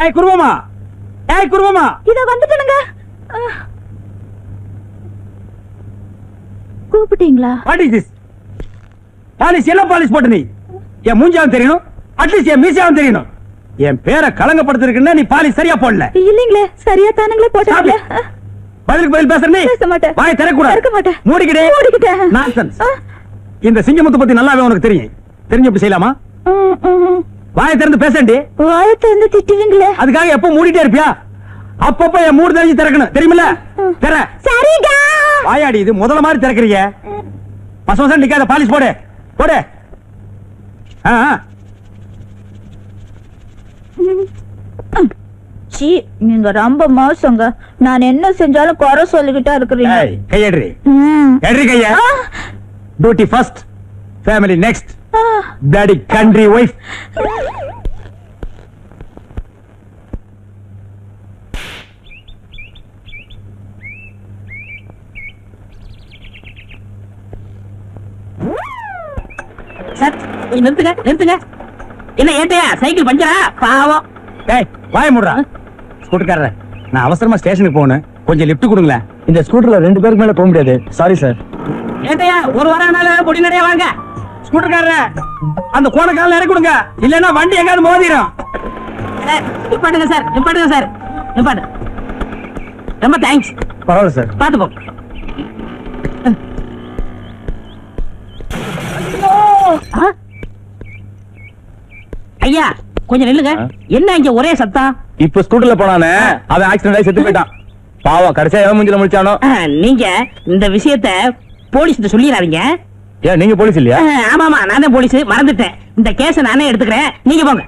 ஏய் குருவமா, ஏய் குருவமா, இத வந்துட்டேனுங்க. கூப்பிட்டீங்களா? What is this? பாலிஷ் என்ன பாலிஷ் போட்ட நீ? என் மூஞ்சாவும் தெரியணும், அட்லீஸ்ட் என் மீசாவும் தெரியணும். என் பேரை கலங்கப்படுத்திருக்குன்னா நீ பாலிஷ் சரியா போடல. இல்லீங்களே, சரியா தானுங்களே போட்டீங்க. பதிலுக்கு பதில் பேசுற நீ பேச மாட்டேன். வாய் திறக்கூடாது. திறக்க மாட்டேன். மூடிக்கிட்டே. நான்சென்ஸ். இந்த சிங்கமுத்து பத்தி நல்லாவே உனக்கு தெரியும். தெரிஞ்சு எப்படி செய்யலாமா? வாயை திறந்து பேசண்டி. வாயை திறந்து திட்டுவீங்களே. அதுக்காக எப்ப மூடிட்டே இருப்பியா? அப்பப்ப என் மூடு தெரிஞ்சு திறக்கணும், தெரியுமில்ல? திற. சரிங்க. வாயாடி இது முதல்ல மாதிரி திறக்கிறீங்க. பசங்க நிக்காத, பாலிஷ் போடு போடு. சீ, நீங்க ரொம்ப மோசங்க. நான் என்ன செஞ்சாலும் குறை சொல்லிக்கிட்டா இருக்கிறீங்க. கையடி எட்ரி கைய. Duty first, family next. Daddy country wife. Sir நிறுத்துங்க நிறுத்துங்க. என்ன ஏட்டையா சைக்கிள் பஞ்சரா? பாவம். டேய் வாய மூடுறா. ஸ்கூட்டர்காரரே, நான் அவசரமா ஸ்டேஷனுக்கு போகணும், கொஞ்சம் லிஃப்ட் கொடுங்களேன். இந்த ஸ்கூட்டர்ல 2 பேருக்கு மேல போக முடியாது. Sorry sir. ஏட்டையா ஒரு வாரம்னால பொடி நடைய வாங்க. ஸ்கூட்டர்காரரே, அந்த கோணக்கால இறக்கி கொடுங்க, இல்லன்னா வண்டி எங்காவது மோதிரும். நிப்பாட்டுங்க சார், நிப்பாட்டுங்க சார், நிப்பாட்டு. ரொம்ப தேங்க்ஸ். பரவாயில்ல சார். பாத்து போ. ஐயா கொஞ்சம் நில்லுங்க. என்ன இங்க ஒரே சத்தம்? இப்ப ஸ்கூட்டர்ல போனானே, அவன் ஆக்சிடென்ட் ஆகி செத்து போயிட்டான். பாவம், கடைசியா எவன் மூஞ்சில முடிச்சானோ. நீங்க இந்த விஷயத்த போலீஸ் சொல்லிடாதீங்க. ஏன் நீங்க போலீஸ் இல்லையா? ஆமாமா, நான் தான் போலீஸ், மறந்துட்டேன். இந்த கேஸ நானே எடுத்துக்கிறேன், நீங்க போங்க.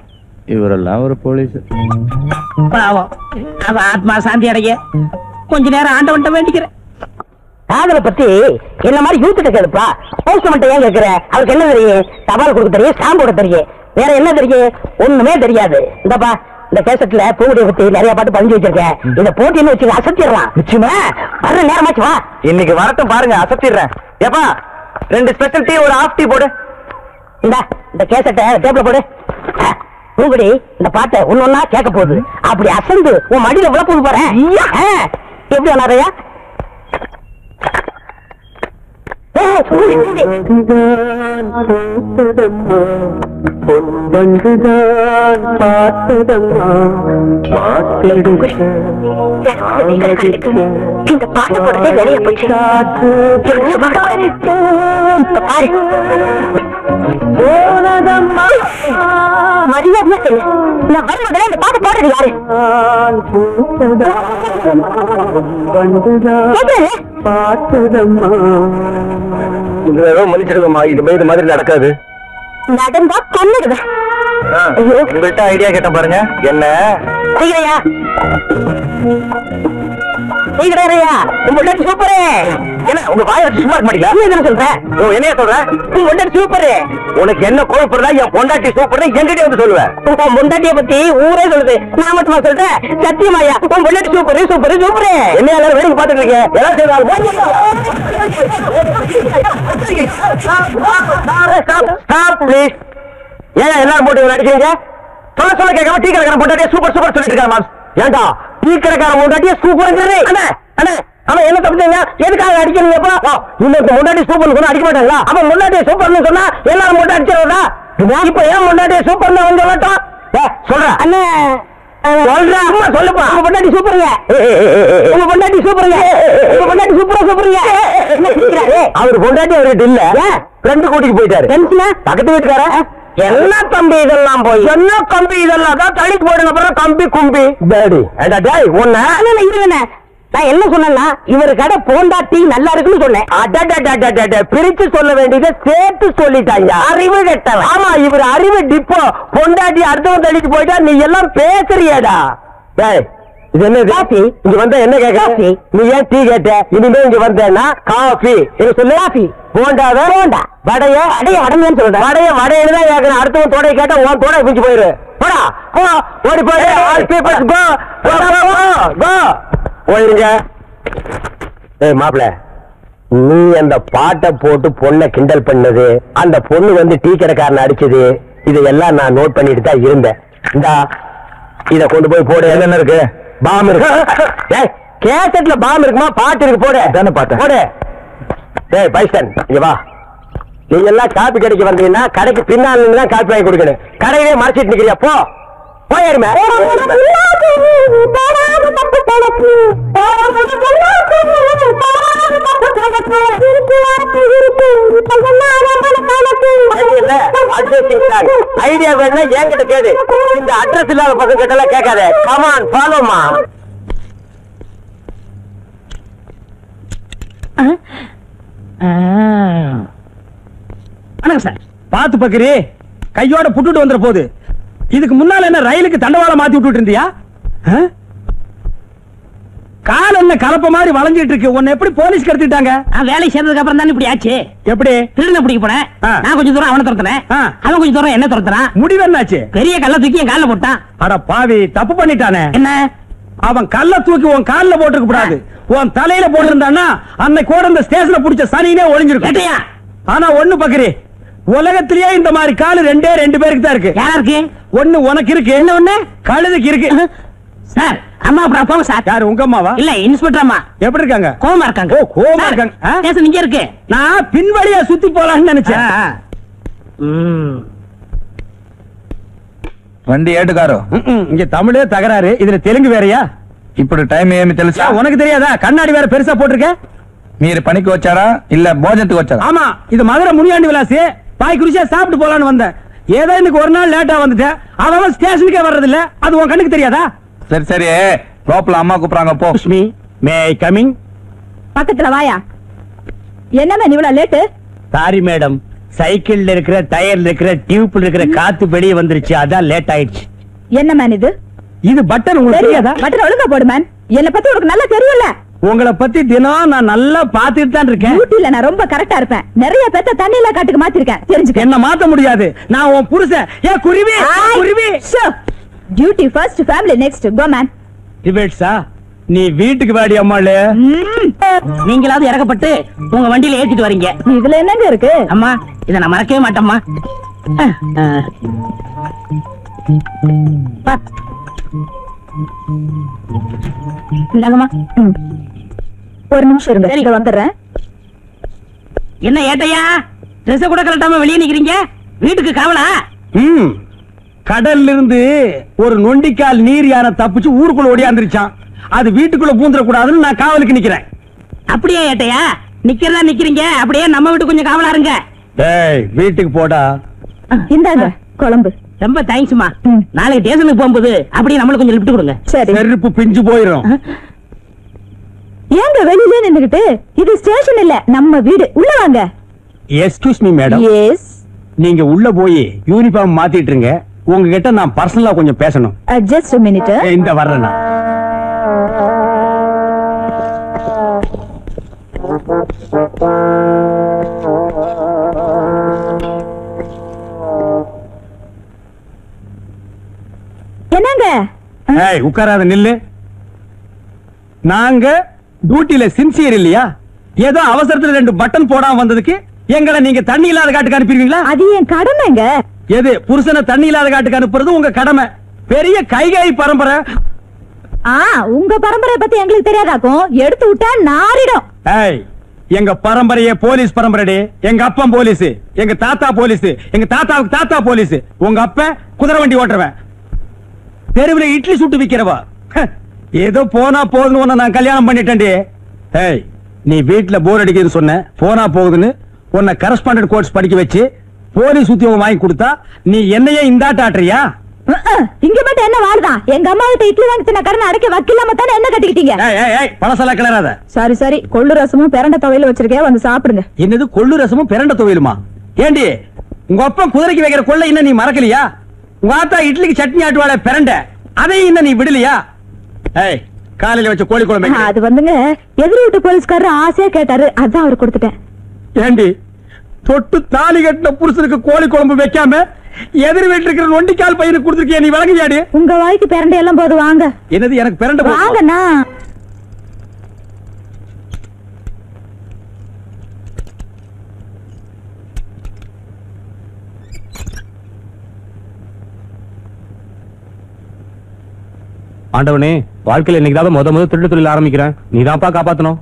இவரெல்லாம் ஒரு போலீஸ். பாவம், அவ ஆத்மா சாந்தி அடைய கொஞ்ச நேரம் ஆண்டவன்ட்ட வேண்டிக்கிறேன். காதலை பத்தி என்ன மாதிரி யூத்துட்ட கேளுப்பா. போஸ்ட்மேன் ஏன் கேக்குற? அவருக்கு என்ன தெரியும்? தபால் கொடுக்க தெரியும், ஸ்டாம்ப் போட தெரியும், வேற என்ன தெரியும்? ஒண்ணுமே தெரியாது. இந்தப்பா, இந்த கேசட்ல பூவுடைய பத்தி நிறைய பாட்டு பதிஞ்சு வச்சிருக்கேன். இந்த போட்டின்னு வச்சு அசத்திடலாம். நிச்சயமா வர்ற நேரமாச்சு வா. இன்னைக்கு வரட்டும் பாருங்க, அசத்திடுறேன். ஏப்பா 2 ஸ்பெஷல் டீ, ஒரு ஆஃப் டீ போடு. இந்த கேசட்டை டேபிள்ல போடு. பூங்குடி இந்த பாட்டை ஒன்னொன்னா கேட்க போகுது. அப்படி அசந்து உன் மடியில விழ போது பாரு. எப்படி வராதையா? இந்த பாட்டு போடுறதே வெளியே போச்சு. மரியாதையா சொல்லு. நான் வரும்போது இந்த பாட்டு போடுறது யாரு? மன்னிச்சிருக்கமா, இது மாதிரி நடக்காது. நடந்தா கொன்னுடுவேன். உங்கள்கிட்ட ஐடியா கேட்ட பாருங்க. என்ன சீக்கிரையா சீக்கிரையா, உங்க சூப்பரு. என்ன உங்க வாயை வச்சு சும்மா இருக்க மாட்டீங்களா? என்ன சொல்றேன்? என்னைய சொல்ற? உங்க சூப்பரு. உனக்கு என்ன கோவப்படுறா? என் பொண்டாட்டி சூப்பர் எங்கிட்ட வந்து சொல்லுவேன். உன் பொண்டாட்டிய பத்தி ஊரே சொல்லுது, நான் மட்டுமா சொல்றேன்? சத்தியமாயா, உன் பொண்டாட்டி சூப்பரு சூப்பரு சூப்பரு. என்ன எல்லாரும் வேடிக்கை பார்த்துட்டு இருக்கீங்க? எல்லாம் செய்வாங்க. ஏன் எல்லாரும் போட்டு அடிக்கிறீங்க? சொல்ல சொல்ல கேட்காம டீ கடைக்காரன் பொண்டாட்டிய சூப்பர் சூப்பர் சொல்லிட்டு இருக்காங்க. ஏண்டா டீ கடைக்காரன் பொண்டாட்டிய சூப்பர்? அவன் என்ன தப்புங்க? எதுக்காக அடிக்கிறீங்க? இன்னொரு முன்னாடி சூப்பர்னு சொன்னா அடிக்க மாட்டாங்களா? அவன் முன்னாடியே சூப்பர்னு சொன்னா எல்லாரும் முன்னாடி அடிச்சிடா. இப்ப ஏன் முன்னாடியே சூப்பர்னு வந்து சொல்லட்டும். சொல்றேன் அண்ணே, சொல்றேன் சொல்லுப்பா. உங்க பொண்டாட்டி சூப்பருங்க, உங்க பொண்டாட்டி சூப்பருங்க, உங்க பொண்டாட்டி சூப்பரா சூப்பருங்க. அவர் பொண்டாட்டி அவர்கிட்ட இல்ல, ஃப்ரெண்டு கூட்டிட்டு போயிட்டாரு. பக்கத்து வீட்டுக்கார என்ன தம்பி இதெல்லாம் போய் என்ன கம்பி இதெல்லாம் தான் தள்ளிட்டு போயிடுங்க. அப்புறம் கம்பி கும்பி டேடி ஒண்ணு இருங்க. நான் என்ன சொன்னா, இவரு கடை பொண்டாட்டி நல்லா இருக்குன்னு சொன்னேன். பிரிச்சு சொல்ல வேண்டியதை சேர்த்து சொல்லிட்டாங்க. அறிவு கெட்டவன். ஆமா, இவர் அறிவு டிப்போ. பொண்டாட்டி அடுத்தவன் தள்ளிட்டு போயிட்டா நீ எல்லாம் பேசுறியாடா? இது என்ன காஃபி? இங்க வந்தா என்ன கேட்க? நீ ஏன் டீ கேட்ட? இனிமே இங்க வந்தேன்னா காஃபி என்ன சொல்லு? காஃபி போண்டாத போண்டா வடைய அடைய வடங்கன்னு சொல்ற. வடைய வடையில தான் கேட்கணும். அடுத்தவன் தோடைய கேட்டா உன் தோடைய பிஞ்சு போயிரு. போடா போ, ஓடி போய் ஆல் பீப்பிள்ஸ் கோ கோ போயிருங்க. ஏய் மாப்பிள, நீ அந்த பாட்டை போட்டு பொண்ணை கிண்டல் பண்ணது, அந்த பொண்ணு வந்து டீ கடைக்காரன் அடிச்சது, இதெல்லாம் நான் நோட் பண்ணிட்டு தான் இருந்தேன். இந்தா இத கொண்டு போய் போடு. என்ன இருக்கு? பாம் இருக்கு. டேய் கேசட்ல பாம் இருக்குமா? பாட்டு இருக்கு, போடு. தானே பாட்டு போடு. டேய் பைசன் இங்க வா. நீங்க எல்லாம் காப்பி கடைக்கு வந்தீங்கன்னா கடைக்கு பின்னால இருந்து தான் காப்பி வாங்கி கொடுக்கணும். கடையிலே மறைச்சிட்டு நிக்கிறியா? போ போயிருமே. ஐடியா வேணா என்கிட்ட கேடு. இந்த அட்ரஸ் இல்லாத பசங்க கிட்ட எல்லாம் கேட்காத. கமான் ஃபாலோமா. வணக்கம் சார். பாத்து பக்கரி, கையோட புட்டுட்டு வந்துற போது. இதுக்கு முன்னால என்ன ரயிலுக்கு தண்டவாளம் மாத்தி விட்டுட்டு இருந்தியா? கால் என்ன கலப்ப மாதிரி வளைஞ்சிட்டு இருக்கு. உன்னை எப்படி போலீஸ் கடத்திட்டாங்க? வேலை சேர்ந்ததுக்கு அப்புறம் தான் இப்படி ஆச்சு. எப்படி? திருடனை பிடிக்க போனேன். நான் கொஞ்சம் தூரம் அவனை துரத்துனேன், அவன் கொஞ்சம் தூரம் என்ன துரத்துறான். முடிவு என்னாச்சு? பெரிய கல்ல தூக்கி என் கால்ல போட்டான். அட பாவி, தப்பு பண்ணிட்டானே. என்ன? அவன் கல்ல தூக்கி உன் கால்ல போட்டுக்க கூடாது, உன் தலையில போட்டிருந்தான்னா அன்னைக்கு கூட இந்த ஸ்டேஷன்ல புடிச்ச சனினே ஒளிஞ்சிருக்கும். ஆனா ஒண்ணு பக்கரி, உலகத்திலேயே இந்த மாதிரி காலு ரெண்டே ரெண்டு பேருக்கு தான் இருக்கு. யாரா இருக்கு? ஒண்ணு உனக்கு இருக்கு, என்ன ஒண்ணு கழுதுக்கு இருக்கு. சார் அம்மா அப்புறம் போங்க சார். யாரு, உங்க அம்மாவா? இல்ல இன்ஸ்பெக்டர் அம்மா. எப்படி இருக்காங்க? கோவமா இருக்காங்க. ஓ கோவமா இருக்காங்க. ஸ்டேஷன் இங்க இருக்கு. நான் பின்வழியா சுத்தி போலாம்னு நினைச்சேன். வண்டி ఏటుగారు இங்க தமிழே தகராறு, இதுல தெலுங்கு வேறயா? ఇప్పుడు టైం ఏమి తెలుసా? உனக்கு தெரியாதா? கண்ணாடி வேற பெருசா போட்டிருக்க. మీరు పనికి వచ్చారా இல்ல భోజనத்துக்கு వచ్చారా? ஆமா, இது மதுரை முனியாண்டி விலாசி. பாய் குடிச்சா சாப்பிட்டு போலான்னு வந்தேன். ஏதோ இன்னைக்கு ஒரு நாள் லேட்டா வந்துட்டேன். அவன் ஸ்டேஷனுக்கே வர்றது இல்ல. அது உன் கண்ணுக்கு தெரியாதா? சரி சரி, లోపల అమ్మ கூப்பிடுறாங்க போ. லட்சுமி, மே ஐ கமிங்? பக்கத்துல வாயா. என்ன இவ்வளவு லேட்டு? சாரி மேடம், சைக்கிள்ல இருக்கிற டயர்ல இருக்கிற டியூப்ல இருக்கிற காத்து வெளியே வந்துருச்சு, அதான் லேட் ஆயிடுச்சு. என்ன மேன் இது? இது பட்டன் உங்களுக்கு தெரியாதா? பட்டன் ஒழுங்கா போடு மேன். என்ன பத்தி உனக்கு நல்லா தெரியும்ல. உங்களை பத்தி தினம் நான் நல்லா பாத்துட்டு தான் இருக்கேன். டியூட்டில நான் ரொம்ப கரெக்டா இருப்பேன். நிறைய பேத்த தண்ணியில காட்டுக்கு மாத்திருக்கேன், தெரிஞ்சுக்க. என்ன மாத்த முடியாது, நான் உன் புருஷன். ஏ குருவி, குருவி. Duty first, family next. Go man. டிபேட்ஸா? நீ வீட்டுக்கு வாடி அம்மாளே. நீங்களாவது இறக்கப்பட்டு உங்க வண்டியில ஏத்திட்டு வரீங்க. இதுல என்னங்க இருக்கு? அம்மா இத நான் மறக்கவே மாட்டேம்மா. இந்தாங்கம்மா. ஒரு நிமிஷம் இருங்க, சரி. இங்க வந்துடுறேன். என்ன ஏட்டையா, ட்ரெஸ் கூட கலட்டாம வெளியே நிக்கிறீங்க? வீட்டுக்கு காவலா? கடல்ல இருந்து ஒரு நொண்டிக்கால் நீர் யானை தப்பிச்சு ஊருக்குள்ள ஓடியாந்துருச்சான். அது வீட்டுக்குள்ள பூந்துட கூடாதுன்னு நான் காவலுக்கு நிக்கிறேன். அப்படியே ஏட்டையா? நிக்கிறதா நிக்கிறீங்க, அப்படியே நம்ம வீட்டுக்கு கொஞ்சம் காவலா இருங்க. டேய் வீட்டுக்கு போடா. இந்தாங்க குழம்பு. ரொம்ப தேங்க்ஸ்மா. நாளைக்கு ஸ்டேஷனுக்கு போகும்போது அப்படியே நம்மளுக்கு கொஞ்சம் லிஃப்ட் கொடுங்க. சரி. செருப்பு பிஞ்சு போயிரும். ஏங்க வெளியிலே நின்னுகிட்டு? இது ஸ்டேஷன் இல்ல, நம்ம வீடு. உள்ள வாங்க. Excuse me madam. எஸ். நீங்க உள்ள போய் யூனிஃபார்ம் மாத்திட்டு இருங்க. உங்ககிட்ட நான் பர்சனலா கொஞ்சம் பேசணும். Just a minute. இந்த வர்றேன். என்னங்க? ஏய் உட்காராத, நில்லு. நாங்க டியூட்டில சின்சியர் இல்லையா? ஏதோ அவசரத்துல ரெண்டு பட்டன் போடாம வந்ததுக்கு எங்களை நீங்க தண்ணி இல்லாத காட்டுக்கு அனுப்பிடுவீங்களா? அது என் கடமைங்க. எது புருஷனை தண்ணி இல்லாத காட்டுக்கு அனுப்புறது உங்க கடமை. பெரிய கைகாய் பரம்பரை. உங்க பரம்பரை பத்தி எங்களுக்கு தெரியாதாக்கும். எடுத்து விட்டா நாரிடும். ஏய் எங்க பரம்பரையே போலீஸ் பரம்பரைடி. எங்க அப்பன் போலீஸ், எங்க தாத்தா போலீஸ், எங்க தாத்தாவுக்கு தாத்தா போலீஸ். உங்க அப்பன் குதிரை வண்டி ஓட்டுறவன், தெருவுல இட்லி சுட்டு விக்கிறவா. ஏதோ போனா போகுதுன்னு உன்னை நான் கல்யாணம் பண்ணிட்டேன்டி. ஏய் நீ வீட்டுல போர் அடிக்குதுன்னு சொன்ன, போனா போகுதுன்னு உன்னை கரஸ்பாண்டன்ட் கோர்ஸ் படிக்க வச்சு போலீஸ் உத்தியோகம் வாங்கி கொடுத்தா நீ என்னையே இந்தாட்ட ஆட்டுறியா? இங்க மட்டும் என்ன வாழ்தான்? எங்க அம்மா கிட்ட இட்லி வாங்கி தின்ன கடனை அடைக்க வக்கில்லாம தானே என்ன கட்டிக்கிட்டீங்க? பழசலா கிளறாத. சாரி சாரி, கொள்ளு ரசமும் பிரண்ட துவையில வச்சிருக்கேன், வந்து சாப்பிடுங்க. என்னது கொள்ளு ரசமும் பிரண்ட துவையிலுமா? ஏண்டி உங்க அப்பா குதிரைக்கு வைக்கிற கொள்ளை இன்னும் நீ மறக்கலையா? உங்க ஆத்தா இட்லிக்கு சட்னி ஆட்டுவாள பிரண்ட, அதையும் இன்னும் நீ விடலையா? ஏய் காலையில வச்ச கோழி குழம்பு. அது வந்துங்க எதிரி வீட்டு போலீஸ்காரர் ஆசையா கேட்டாரு, அதான் அவர் கொடுத்துட்டேன். ஏண்டி தொட்டு தாலி கட்டின புருஷனுக்கு கோழி குழம்பு வைக்காம எதிர் வீட்டுல இருக்கிற நொண்டிக்கால் பையனுக்கு கொடுத்துருக்கிய, நீ விளங்கியாடி? உங்க வாய்க்கு பிரண்டை எல்லாம் போது, வாங்க. என்னது எனக்கு பிரண்ட? வாங்கண்ணா. ஆண்டவனே, வாழ்க்கையில இன்னைக்கு தான் முத திருட்டு தொழில் ஆரம்பிக்கிறேன். நீ தான்ப்பா காப்பாத்தணும்.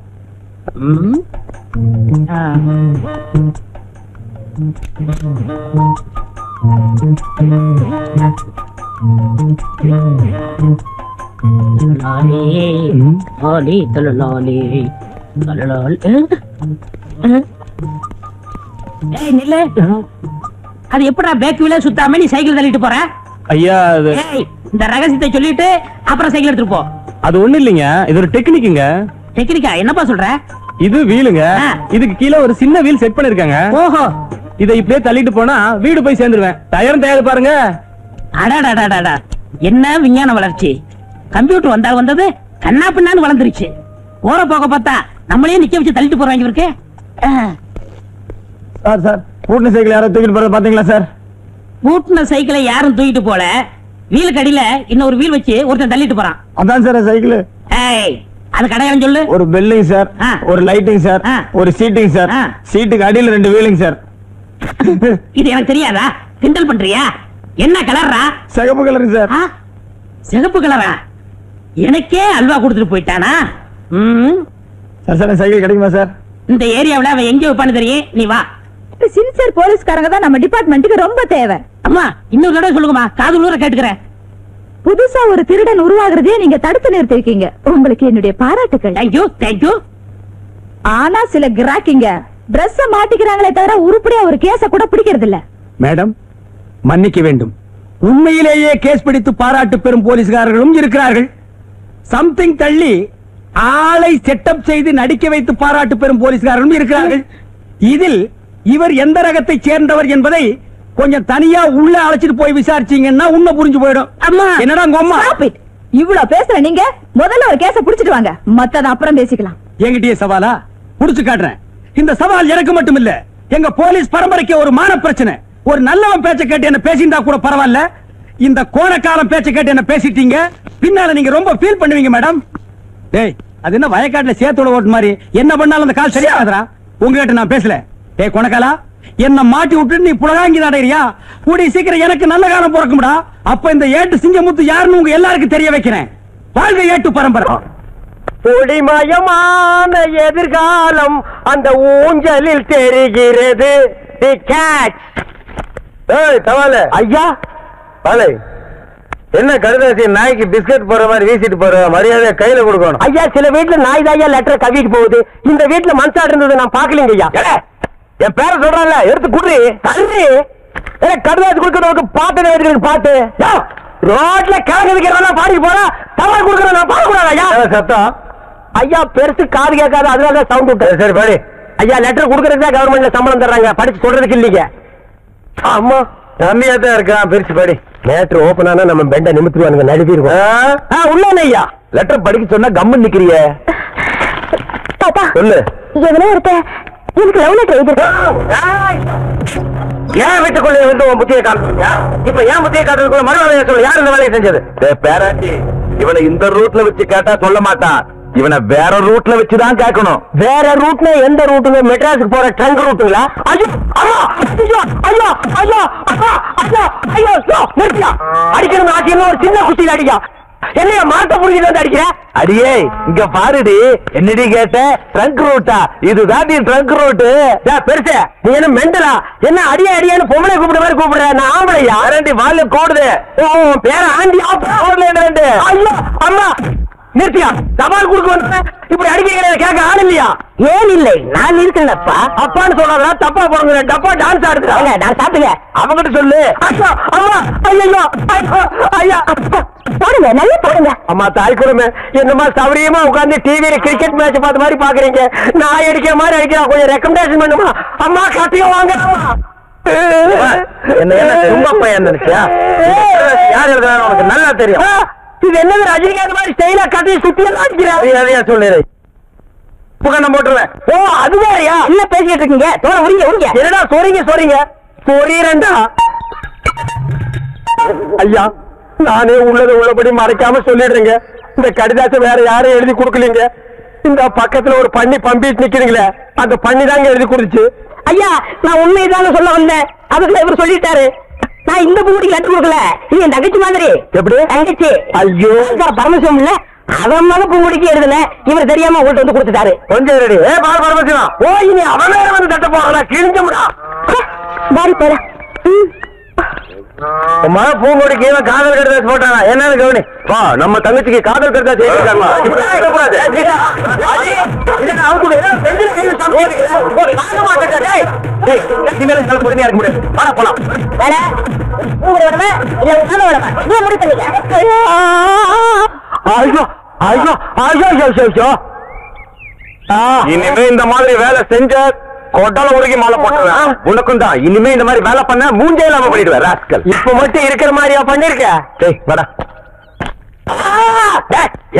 அது எப்படா பேக் வீல சுத்தாம நீ சைக்கிள் தள்ளிட்டு போற? ஐயா, இந்த ரகசியத்தை சொல்லிட்டு அப்புறம் சைக்கிள் எடுத்துட்டு போ. அது ஒண்ணு இல்லைங்க, இது ஒரு டெக்னிக்குங்க. டெக்னிக்கா? என்னப்பா சொல்ற? இது வீலுங்க. இதுக்கு கீழே ஒரு சின்ன வீல் செட் பண்ணிருக்காங்க. ஓஹோ, இதை இப்படியே தள்ளிட்டு போனா வீடு போய் சேர்ந்துருவேன். டயரும் தேவை பாருங்க. அடாடாடாடா, என்ன விஞ்ஞான வளர்ச்சி! கம்ப்யூட்டர் வந்தது கண்ணா பின்னான்னு வளர்ந்துருச்சு. போற போக பார்த்தா நம்மளே நிக்க வச்சு தள்ளிட்டு போறாங்க இருக்கு. சார், பூட்டின சைக்கிள் யாரோ தூக்கிட்டு போறது பாத்தீங்களா சார்? பூட்டின சைக்கிளை யாரும் தூக்கிட்டு போல. வீல் கடியில இன்னொரு வீல் வச்சு ஒருத்தன் தள்ளிட்டு போறான். அதான் சார் சைக்கிள். அது கடையாளம் சொல்லு. ஒரு பெல்லிங் சார், ஒரு லைட்டிங் சார், ஒரு சீட்டிங் சார், சீட்டுக்கு அடியில 2 வீலிங் சார். இது எனக்கு தெரியாதா? கிண்டல் பண்றியா? என்ன கலர்ரா? சிகப்பு கலர் சார். சிகப்பு கலரா? எனக்கே அல்வா கொடுத்துட்டு போயிட்டானா? சார் சைக்கிள் கிடைக்குமா சார்? இந்த ஏரியாவுல அவன் எங்க வைப்பான்னு தெரியும். நீ வா. சின்சியர் போலீஸ்காரங்க தான் நம்ம டிபார்ட்மெண்ட்டுக்கு ரொம்ப தேவை. அம்மா, இன்னொரு தடவை சொல்லுங்கம்மா, காது நூற கேட்டுக்கிறேன். புதுசா ஒரு திருடன் உருவாகிறதே நீங்க தடுத்து நிறுத்திருக்கீங்க. உங்களுக்கு என்னுடைய பாராட்டுக்கள். Thank you thank you. ஆனா சில கிராக்கிங்க டிரெஸ் மாட்டிக்கிறாங்களே தவிர உருப்படியா ஒரு கேஸ கூட பிடிக்கிறது இல்ல. மேடம், மன்னிக்க வேண்டும். உண்மையிலேயே கேஸ் பிடித்து பாராட்டு பெறும் போலீஸ்காரர்களும் இருக்கிறார்கள். சம்திங் தள்ளி ஆளை செட்டப் செய்து நடிக்க வைத்து பாராட்டு பெறும் போலீஸ்காரர்களும் இருக்கிறார்கள். இதில் இவர் எந்த ரகத்தை சேர்ந்தவர் என்பதை கொஞ்சம் தனியா உள்ள அழைச்சிட்டு போய் விசாரிச்சீங்கன்னா உண்மை புரிஞ்சு போயிடும். அம்மா, என்னடா உங்க அம்மா? இவ்வளவு பேசுற நீங்க முதல்ல ஒரு கேஸ புடிச்சிட்டு வாங்க, மத்தத அப்புறம் பேசிக்கலாம். என்கிட்டயே சவாலா? புடிச்சு காட்டுறேன். இந்த சவால் எனக்கு மட்டும் இல்ல, எங்க போலீஸ் பரம்பரைக்கு ஒரு மான பிரச்சனை. ஒரு நல்லவன் பேச்ச கேட்டு என்ன பேசியிருந்தா கூட பரவாயில்ல, இந்த கோணக்காலம் பேச்ச கேட்டு என்ன பேசிட்டீங்க, பின்னால நீங்க ரொம்ப ஃபீல் பண்ணுவீங்க மேடம். டேய், அது என்ன வயக்காட்டுல சேத்தோட ஓட்டு மாதிரி என்ன பண்ணாலும் அந்த கால் சரியாகாதரா? உங்ககிட்ட நான் பேசல. டேய் கோணக்காலா, என்ன மாட்டி விட்டு நீ புலகாங்கி நடைறியா? கூடி சீக்கிரம் எனக்கு நல்ல காலம் பிறக்கும்டா. அப்ப இந்த ஏட்டு சிங்கமுத்து யாருன்னு உங்க எல்லாருக்கும் தெரிய வைக்கிறேன். வாழ்க ஏட்டு பரம்பரை. பொடிமயமான எதிர்காலம் அந்த ஊஞ்சலில் தெரிகிறது. ஐயா, என்ன கடுதாசி நாய்க்கு பிஸ்கட் போற மாதிரி வீசிட்டு போற மரியாதை கையில கொடுக்கணும். ஐயா, சில வீட்டுல நாய் தாயா லெட்டர் கவிட்டு போகுது. இந்த வீட்டுல மனசாடு இருந்தது நான் பாக்கலீங்க ஐயா. என் பேரை சொல்றான்ல, எடுத்து குடுறி தள்ளி. கடுதாசி கொடுக்கறவங்க பாட்டு பாட்டு ரோட்ல கிழக்கு பாடி போற தவறு கொடுக்கற நான் பாடக்கூடாது ஐயா. சத்தம் ஐயா, பெருசு காது கேட்காது, அதனால சவுண்ட் விட்டு. சரி படி ஐயா. லெட்டர் கொடுக்கறதுக்கு கவர்மெண்ட்ல சம்பளம் தர்றாங்க, படிச்சு சொல்றதுக்கு இல்லீங்க. ஆமா, கம்மியா தான் இருக்கான். பிரிச்சு படி. லெட்டர் ஓபன் ஆனா நம்ம பெண்ட நிமித்துவானுங்க, நழுவிடுவோம். உள்ள ஐயா, லெட்டர் படிக்க சொன்னா கம்மன் நிக்கிறிய. தாத்தா சொல்லு. எவனோ ஒருத்த எனக்கு லவ் லெட்டர் எழுதிருக்கான். ஏன் வீட்டுக்குள்ள வந்து உன் புத்தியை காட்டுறீங்க? இப்ப ஏன் புத்தியை காட்டுறதுக்குள்ள மறுவேலையை சொல்ல. யார் இந்த வேலையை செஞ்சது? பேராண்டி, இவனை இந்த ரூட்ல வச்சு கேட்டா சொல்ல மாட்டான். இவனை வேற ரூட்ல வச்சுதான் கேட்கணும். வேற ரூட்ல எந்த ரூட்டுங்க? மெட்ராஸுக்கு போற ட்ரங்க் ரூட்டுங்களா? ஐயோ ஐயோ ஐயோ ஐயோ ஐயோ ஐயோ ஐயோ ஐயோ நிறுத்தியா. அடிக்கணும் ஆட்டியன்னு ஒரு சின்ன குட்டியில அடிக்கா. என்னைய மாட்ட புரிஞ்சுட்டு வந்து அடிக்கிற? அடியே, இங்க பாருடி. என்னடி கேட்ட? ட்ரங்க் ரூட்டா? இதுதான் நீ ட்ரங்க் ரூட்டு. பெருசு, நீ என்ன மெண்டலா? என்ன அடியே அடியான்னு பொம்பளை கூப்பிட மாதிரி கூப்பிடுற? நான் ஆம்பளையா? ரெண்டு வாழ கோடுது. பேர ஆண்டி ரெண்டு. ஐயோ அம்மா, நிறுத்தியா. தபால் கொடுக்க வந்த இப்படி அடிக்க கேட்க ஆள் இல்லையா? ஏன் இல்லை, நான் இருக்கிறேன்ப்பா. அப்பான்னு சொல்லாதா? தப்பா போடுங்க. டப்பா டான்ஸ் ஆடுறாங்க. நான் சாப்பிடுங்க. அவங்கிட்ட சொல்லு. அம்மா, ஐயோ ஐயா, போடுங்க, நல்லா போடுங்க. அம்மா தாய் குடும்ப, என்னமா சௌரியமா உட்கார்ந்து டிவியில கிரிக்கெட் மேட்ச் பார்த்த மாதிரி பாக்குறீங்க. நான் அடிக்கிற மாதிரி அடிக்கிறா. கொஞ்சம் ரெக்கமெண்டேஷன் பண்ணுமா? அம்மா கட்டியும் வாங்க. என்ன ரொம்ப பையன் நினைச்சியா? யார் எழுதுறாங்க உனக்கு நல்லா தெரியும். இது என்னது ரஜினிகாந்த் மாதிரி ஸ்டைலா கட்டி சுத்தி அதையா சொல்லுறேன். புகண்ணம் போட்டுருவேன். ஓ, அதுவேறையா? இல்ல பேசிட்டு இருக்கீங்க. தோற உரிங்க உரிங்க. என்னடா சொறீங்க சொறீரண்டா. ஐயா, நானே உள்ளது உள்ளபடி மறைக்காம சொல்லிடுறேங்க. இந்த கடிதாசை வேற யாரும் எழுதி கொடுக்கலீங்க. இந்த பக்கத்துல ஒரு பண்ணி பம்பிட்டு நிக்கிறீங்களே, அந்த பண்ணி தாங்க எழுதி கொடுத்துச்சு. ஐயா, நான் உண்மைதாங்க சொல்ல வந்தேன். அதுக்குள்ள இவர் சொல்லிட்டாரு. நான் இந்த பூங்குடிக்கு லட்டு கொடுக்கல, இது என் தங்கச்சி மாதிரி. எப்படி? தங்கச்சி. ஐயோ பரமசிவம் இல்ல, அவன் மக பூங்குடிக்கு எழுதுன, இவர் தெரியாம உங்கள்ட்ட வந்து கொடுத்துட்டாரு. கொஞ்சம் ரெடி. பால் பரமசிவம், ஓ இனி அவன் வேற வந்து தட்ட போறா, கிழிஞ்ச முடா. பாரி போல. அம்மா பூங்கோடிக்கு இவன் காதல் கடிதம் போட்டானா என்னன்னு கவனி. வா நம்ம தங்கச்சிக்கு காதல் கடிதம் செய்யறாமா. இனிமே இந்த மாதிரி வேலை செஞ்ச கொட்டால உருகி மாலை போட்டுருவேன். உனக்கும் தான் இனிமே இந்த மாதிரி வேலை பண்ண மூஞ்சே இல்லாம பண்ணிடுவேன் ராஸ்கல். இப்ப மட்டும் இருக்கிற மாதிரியா பண்ணிருக்க? வாடா.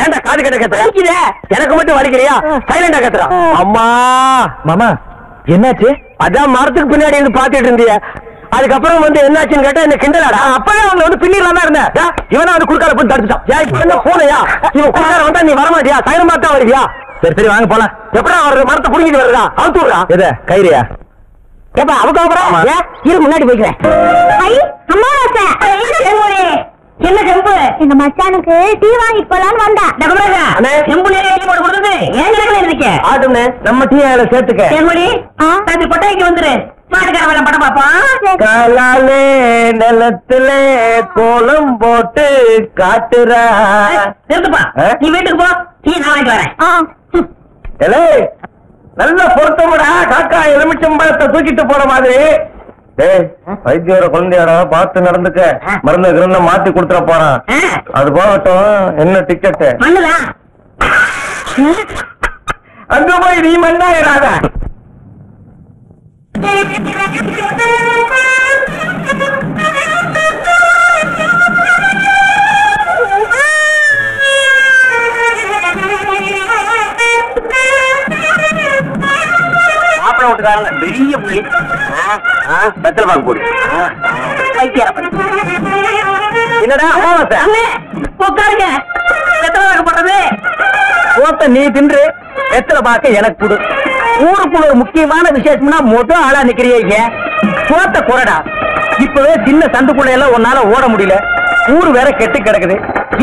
ஏன்டா காது கட்ட கத்துற? எனக்கு மட்டும் வலிக்கிறியா? சைலண்டா கத்துறா. அம்மா மாமா என்னாச்சு? அதான் மரத்துக்கு பின்னாடி இருந்து பாத்துட்டு இருந்திய, அதுக்கப்புறம் வந்து என்னாச்சுன்னு கேட்டா என்ன கிண்டலாடா. அப்பவே அவங்க வந்து பின்னிடலாம் தான் இருந்தேன். இவனா வந்து குறுக்கால போய் தடுத்துட்டான். இப்ப என்ன போனையா? இவன் குறுக்கால வந்தா நீ வரமாட்டியா? சைலம் பார்த்தா வருவியா? சரி சரி வாங்க போலாம். எப்படா அவரு மரத்தை புடிங்கிட்டு வருதா? அவுத்து விடுறா. எத கைரியா? ஏப்பா அவங்க இரு முன்னாடி போய்க்கிறேன். என்ன செம்பு? எங்க மச்சானுக்கு டீ வாங்கிட்டு போலான்னு வந்தேன். செம்பு நிறைய போட்டு கொடுத்தது ஏன் கிடக்கல இருக்கே? ஆட்டுமே நம்ம டீயால சேர்த்துக்க. செம்புடி கொட்டைக்கு வந்துரு. மாட்டுக்கார படம் பாப்போம். காலாலே நிலத்துல கோலம் போட்டு காட்டுறா. நிறுத்துப்பா, நீ வீட்டுக்கு போ, டீ நான் வாங்கிட்டு வரேன். நல்ல பொருத்தமுடா, காக்கா எலுமிச்சம்பழத்தை தூக்கிட்டு போற மாதிரி. வைத்தியோட குழந்தையோட பார்த்து நடந்துக்க. மருந்து கிருந்த மாத்தி கொடுத்துட போறான். அது போகட்டும், என்ன டிக்கெட்? மண்ணுதான். அங்க போய் நீ மண்ணாயிராத. பெரிய புள்ளி வெத்தலை பாக்கு போடு. என்னடா உட்காருங்க. வெத்தலை பாக்கு போடுறது போத்த நீ தின்று, வெத்தலை பாக்க எனக்கு கொடு. ஊருக்குள்ள ஒரு முக்கியமான விசேஷம்னா முதல் ஆளா நிக்கிறீங்க. போத்த குறடா. இப்பவே சின்ன சந்துக்குள்ள எல்லாம் உன்னால ஓட முடியல. ஊரு வேற கெட்டு கிடக்குது.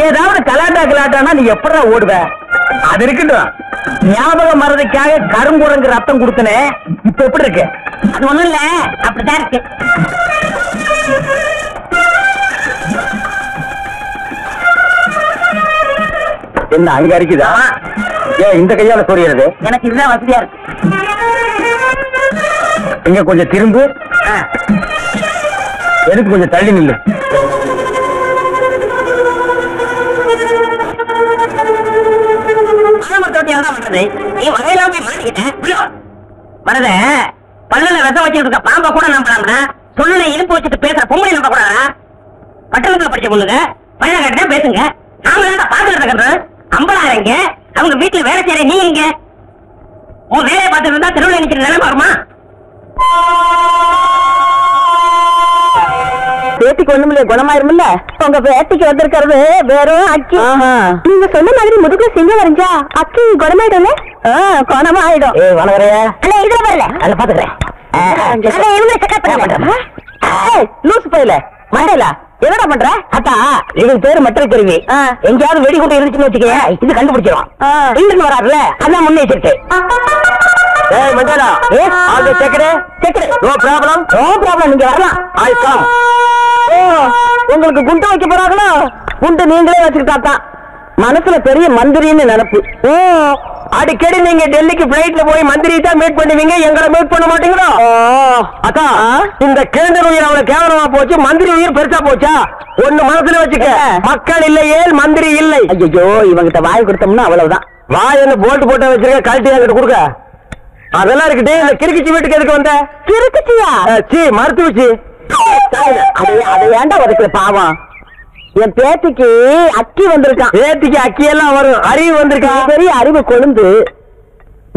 ஏதாவது கலாட்டானா நீ எப்படா ஓடுவ? அது இருக்கட்டும், ஞாபகம் மறதிக்காக கருங்குரங்கு ரத்தம் கொடுத்தனே, இப்ப எப்படி இருக்கு? அது ஒண்ணும் இல்ல, அப்படித்தான் இருக்கு. என்ன அங்க அரிக்குதா? ஏன் இந்த கையால சொறியறது? எனக்கு இதுதான் வசதியா இருக்கு. இங்க கொஞ்சம் திரும்பு, எனக்கு கொஞ்சம் தள்ளி நில்லு. வரத பல்லுல விஷம் வச்சுட்டு இருக்க பாம்ப கூட நம்பலாம்னா, சொல்லுல இழுப்பு வச்சுட்டு பேசுற பொம்பளை நம்ப கூடாதா? பட்டணத்துல படிச்ச பொண்ணுங்க பையன் கட்டினா பேசுங்க. நாம பாத்துக்கிட்டு இருக்கிறோம். அம்பலாங்க அவங்க வீட்டுல வேலை செய்யற நீ எங்க? உன் வேலையை பார்த்துட்டு இருந்தா தெருவில் நிக்கிற நிலைமை வருமா? பேத்திக்கு ஒண்ணுமில்ல, குணமாயிருமில்ல. உங்க பேத்திக்கு வந்திருக்கிறது வெறும் அக்கி. நீங்க சொன்ன மாதிரி முதுகுல சிங்கம் வரைஞ்சா அக்கி குணமாயிடும். குணமாயிடும். வணக்கறையா? அண்ணா இதுல வரல, அதுல பாத்துக்கிறேன். லூசு போயில மண்டையில என்னடா பண்ற? அத்தா இதுக்கு பேரு மட்டல் கருவி. எங்கேயாவது வெடிகுண்டு இருந்துச்சுன்னு வச்சுக்க, இது கண்டுபிடிச்சிடும். இங்கிருந்து வராதுல, அதான் முன்னெச்சரிக்கை. மண்டலா நோ ப்ராப்ளம். நோ ப்ராப்ளம், நீங்க வரலாம். I come. உங்களுக்கு குண்டு வைக்க போறாங்களோ? குண்டு நீங்களே வச்சுக்கிட்டாத்தான். மனசுல பெரிய மந்திரின்னு நினைப்பு. அடிக்கடி நீங்க டெல்லிக்கு பிளைட்ல போய் மந்திரி தான் மீட் பண்ணுவீங்க, எங்களை மீட் பண்ண மாட்டீங்களோ? அக்கா, இந்த கேண்டர் உயிர் அவ்வளவு கேவலமா போச்சு, மந்திரி உயிர் பெருசா போச்சா? ஒண்ணு மனசுல வச்சுக்க, மக்கள் இல்லையே மந்திரி இல்லை. ஐயோ, இவங்கிட்ட வாய் கொடுத்தோம்னா அவ்வளவுதான். வாய் என்ன போல்ட் போட்ட வச்சிருக்க, கழட்டி என்கிட்ட கொடுக்க. அதெல்லாம் இருக்கட்டு, இந்த கிறுக்குச்சி வீட்டுக்கு எதுக்கு வந்த? கிறுக்குச்சியா? சி மருத்துவச்சி. அதை ஏன்டா உதைக்கிற பாவம்? என் பேத்திக்கு அக்கி வந்திருக்கான். பேத்திக்கு அக்கி எல்லாம் வரும், அறிவு வந்திருக்கா? பெரிய அறிவு கொழுந்து.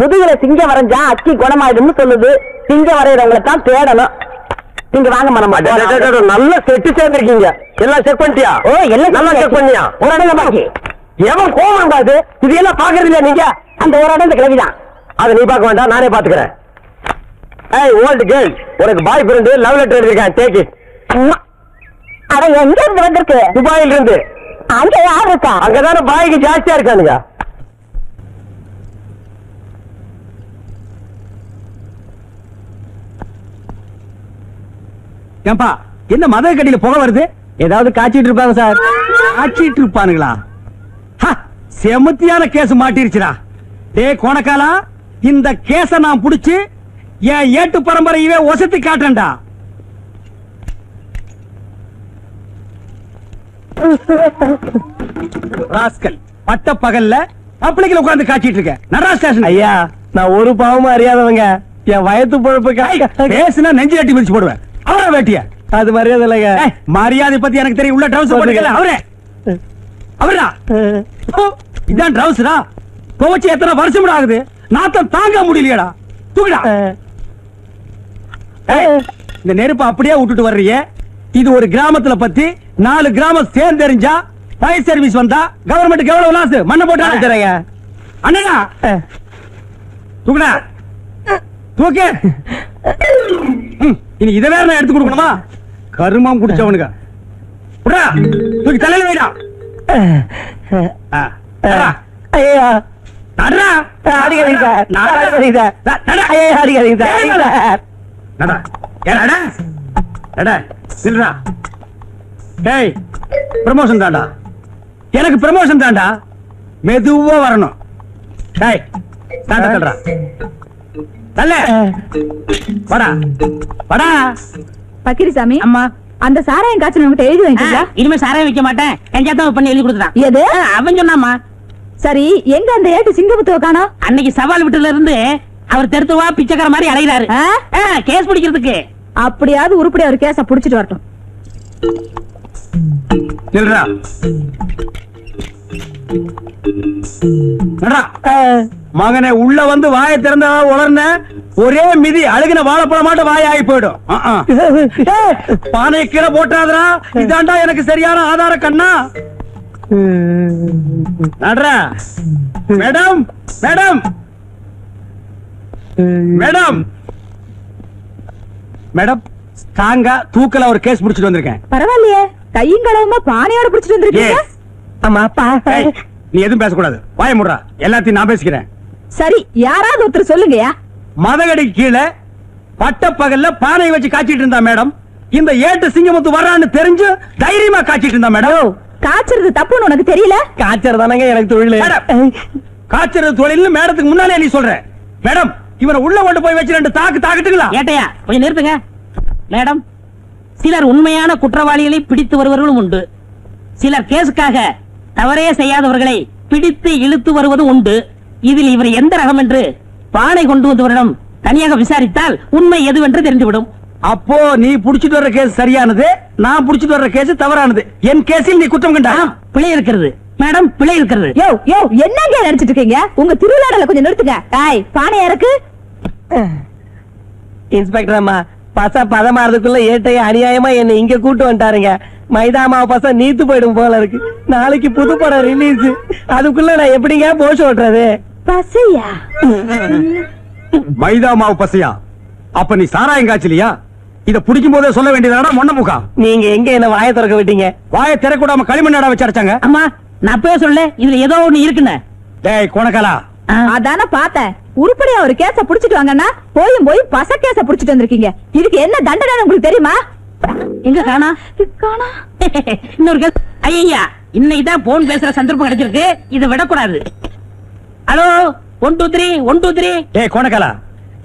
முதுகுல சிங்கம் வரைஞ்சா அக்கி குணமாயிடும்னு சொல்லுது. சிங்கம் வரைகிறவங்களை தான் தேடணும். நீங்க வாங்க மனம். நல்ல செட்டு சேர்ந்திருக்கீங்க. எல்லாம் செக் பண்ணிட்டியா? ஓ, எல்லாம் நல்லா செக் பண்ணியா? ஒரு இடம் பாக்கி. எவன் கோவம் பாது? இது எல்லாம் பாக்குறது இல்லையா நீங்க? அந்த ஒரு இடம் இந்த கிளவிதான். அதை நீ பார்க்க வேண்டாம், நானே பாத்துக்கிறேன். ஏய் ஓல்டு கேர்ள், உனக்கு பாய் ஃப்ரெண்ட் லவ் லெட்டர் எழுதிருக்கேன், டேக் இட். அவன் எங்க இருந்து வந்திருக்கு? துபாயில இருந்து. அங்க யார் இருக்கா? அங்கதானே பாய்க்கு ஜாஸ்தியா இருக்கானுங்க. ஏன்பா என்ன மத கடியில புகை வருது? ஏதாவது காய்ச்சிட்டு இருப்பாங்க சார். காய்ச்சிட்டு இருப்பானுங்களா? செமத்தியான கேஸ் மாட்டிருச்சுடா. டேய் கோணக்காலா, இந்த கேஸ நான் புடிச்சு என் ஏட்டு பரம்பரையவே ஒசத்தி காட்டேன்டா. ராஸ்கல், பட்ட பகல்ல பப்ளிக்ல உட்கார்ந்து காய்ச்சிட்டு இருக்க. நடரா ஸ்டேஷன். ஐயா, நான் ஒரு பாவமும் அறியாதவங்க. என் வயத்து பொழப்புக்கு பேசுனா நெஞ்சு கட்டி மிதிச்சு போடுவேன். அவரா வேட்டிய அது மரியாதை இல்லைங்க. மரியாதை பத்தி எனக்கு தெரியும். உள்ள ட்ரவுசர் போட்டுக்கல. அவரே அவரா இதான் ட்ரவுசரா? துவச்சு எத்தனை வருஷம் ஆகுது, நாத்தம் தாங்க முடியலையடா. தூக்குடா. இந்த நெருப்பு அப்படியே விட்டுட்டு வர்றீங்க. இது ஒரு கிராமத்துல பத்தி 4 கிராமம் சேர்ந்தெரிஞ்சா ஃபயர் சர்வீஸ் வந்தா கவர்மெண்ட்டுக்கு எவ்வளவு லாஸ்? மண்ணை போட்டாங்க. அண்ணா தூக்குடா, தூக்கு. இனி இதை வேற நான் எடுத்து கொடுக்கணுமா? கருமம் குடிச்சவனுங்க. தூக்கி தலையில வைடா. ஐயா, நடரா. அடிக்காதீங்க சார். அடிக்காதீங்க சார். ஐயா, அடிக்காதீங்க சார். நடா. ஏடா நடா. நில்றா. டேய், ப்ரமோஷன் தாண்டா. எனக்கு ப்ரமோஷன் தாண்டா. மெதுவா வரணும். டேய், தாண்டா தள்ளுடா. தள்ள. வாடா. வாடா. பக்கிரிசாமி, அம்மா, அந்த சாராயம் காய்ச்சல் உங்ககிட்ட எழுதி வாங்கிட்டீங்களா? இனிமே சாராயம் வைக்க மாட்டேன். கஞ்சாத்தான் பண்ணி எழுதி கொடுத்துட்டான். எது? அவன் சொன்னாமா. சரி, எங்க அந்த ஏட்டு சிங்கமுத்துவ காணோம்? அன்னைக்கு சவால் வீட்டுல இருந்து அவர் தெருத்துவா பிச்சைக்கார மாதிரி அலைகிறாரு. கேஸ் பிடிக்கிறதுக்கு. அப்படியாவது உருப்படியா ஒரு கேஸ புடிச்சிட்டு வரட்டும். நில்றா. நடா. மகனே, உள்ள வந்து வாயை திறந்தா உளர்ன ஒரே மிதி அழுகின வாழைப்பழம் மாட்ட வாய் ஆகி போயிடும். பானை கீழே போட்டாதரா. இதாண்டா எனக்கு சரியான ஆதார கண்ணா. நடரா. மேடம், மேடம், மேடம், மேடம், ஸ்ட்ராங்கா தூக்கல ஒரு கேஸ் முடிச்சிட்டு வந்திருக்கேன். பரவாயில்லையே, கையும் களவுமா பானையோட புடிச்சிட்டு வந்திருக்கீங்க. ஆமா, ஏய், நீ எதுவும் பேசக்கூடாது. வாய முடுறா. எல்லாத்தையும் நான் பேசிக்கிறேன். சரி, யாராவது ஒருத்தர் சொல்லுங்கயா. மதகடிக்கு கீழே பட்ட பகல்ல பானை வச்சு காய்ச்சிட்டு இருந்தா மேடம். இந்த ஏட்டு சிங்கமுத்து வர்றான்னு தெரிஞ்சு தைரியமா காய்ச்சிட்டு இருந்தா மேடம். காய்ச்சறது தப்புன்னு உனக்கு தெரியல? காய்ச்சறதானங்க எனக்கு தொழில். காய்ச்சறது தொழில்னு மேடத்துக்கு முன்னாலே நீ சொல்ற. மேடம், இவனை உள்ள கொண்டு போய் வச்சு 2 தாக்கு தாக்கிட்டுங்களா? ஏட்டையா, கொஞ்சம் நிறுத்துங்க. மேடம், சிலர் உண்மையான குற்றவாளிகளை பிடித்து வருவர்களும் உண்டு. சிலர் கேஸுக்காக தவறே செய்யாதவர்களை பிடித்து இழுத்து வருவதும் உண்டு. இதில் இவர் எந்த ரகம் என்று பானை கொண்டு வந்தவரிடம் தனியாக விசாரித்தால் உண்மை எதுவென்று தெரிந்துவிடும். அப்போ நீ புடிச்சிட்டு வர்ற கேஸ் சரியானது, நான் புடிச்சிட்டு வர்ற கேஸ் தவறானது. என் கேஸில் நீ குற்றம் கண்டா? பிழை இருக்கிறது மேடம், பிழை இருக்கிறது. யோ யோ, என்னங்க நினைச்சிட்டு இருக்கீங்க? உங்க திருவிழாடல கொஞ்சம் நிறுத்துங்க. டாய், பானை இறக்கு. இன்ஸ்பெக்டர் அம்மா, பச பதமாறதுக்குள்ள ஏட்டைய அநியாயமா என்ன இங்க கூட்டு வந்துட்டாருங்க. மைதா மாவு பச நீத்து போயிடும் போல இருக்கு. நாளைக்கு புது படம் ரிலீஸ். அதுக்குள்ள நான் எப்படிங்க போஷ் ஓட்டுறது? பசையா? மைதா மாவு பசையா? அப்ப நீ சாராயம் காய்ச்சலியா? இத புடிக்கும் போதே சொல்ல வேண்டியதாடா மொன்ன முக்கா. நீங்க எங்க என்ன வாயை திறக்க விட்டீங்க? வாயை திறக்கூடாம களிமண்ணாடா வச்சு அடைச்சாங்க. அம்மா, நான் அப்பவே சொல்ல இதுல ஏதோ ஒண்ணு இருக்குன்னு. டேய் கோணக்காலா, அதான பார்த்தேன். உருப்படியா ஒரு கேஸ புடிச்சிட்டு வாங்கன்னா போய் பச கேஸ புடிச்சிட்டு வந்திருக்கீங்க. இதுக்கு என்ன தண்டனை உங்களுக்கு தெரியுமா? எங்க காணா? இன்னொரு கேஸ். ஐயா, இன்னைக்குதான் போன் பேசுற சந்தர்ப்பம் கிடைச்சிருக்கு. இதை விடக்கூடாது. ஹலோ, 1 2 3 1 2 3. டேய் கோணக்காலா,